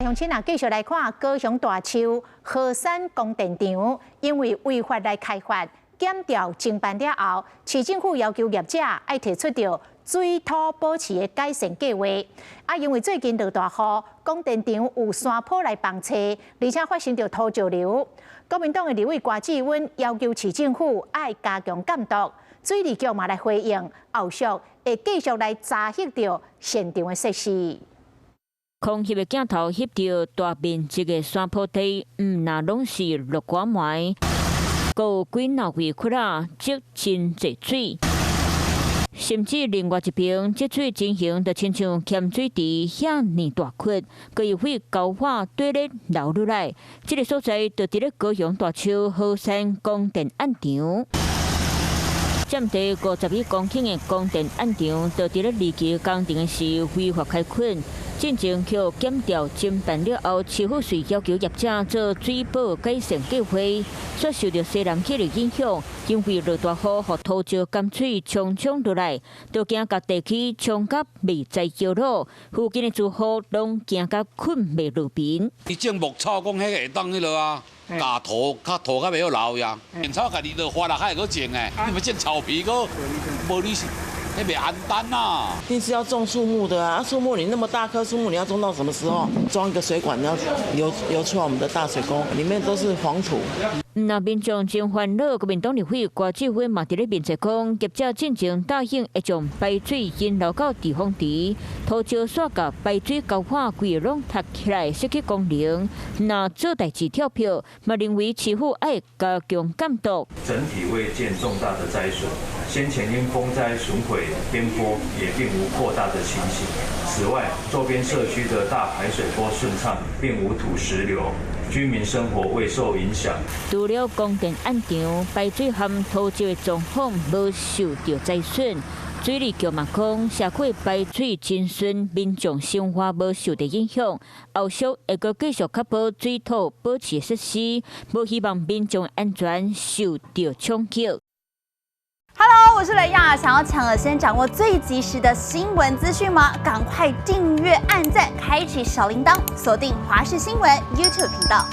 乡亲啊，继续来看高雄大树河山供电场，因为违法来开发，检调侦办了后，市政府要求业者要提出着水土保持的改善计划。因为最近落大雨，供电场有山坡来帮车，而且发生着土石流。国民党的立委郭志温要求市政府要加强监督，水利局嘛来回应，后续会继续来查核着现场的设施。空翕的镜头翕到大面积的山坡地，那拢是落果糜，阁有几闹位窟仔积真侪水，甚至另外一边积水情形就亲像欠水池遐尼大窟，阁有会高化对咧流入来。这个所在就伫咧高雄大树河山供电案场。占地51公顷的供电案场，就伫咧二期工程时非法开垦，进前去检调侦办了后，市府遂要求业者做水保改善计划，却受到西南气的影响，因为落大雨，和土石甘水冲冲落来，就惊甲地区冲甲未再桥路，附近的住户拢惊甲困袂入眠。伊种牧草讲，迄个会当迄落啊。假土较袂好留呀，田草家己就花了还会种诶，你们种草皮个无你，迄袂安单呐。一定是要种树木的啊！树木你那么大棵树木，你要种到什么时候？装一个水管，要流出来我们的大水沟，里面都是黄土。那民众真烦恼，国民党立委郭志伟嘛伫咧面前讲，业者进前答应会将排水引流到地方池，土石刷甲排水沟化规个拢塌起来，失去功能。那做代志跳票，嘛认为市府爱加强监督。整体未见重大的灾损，先前因风灾损毁边坡也并无扩大的情形。此外，周边社区的大排水沟顺畅，并无土石流。居民生活未受影响。除了供电案场排水含土石的状况无受到灾损，水利局嘛讲社会排水真顺，民众生活无受到影响。后续会阁继续确保水土保持设施，无希望民众安全受到冲击。Hello， 我是雷亚，想要抢先掌握最及时的新闻资讯吗？赶快订阅、按赞、开启小铃铛，锁定华视新闻 YouTube 频道。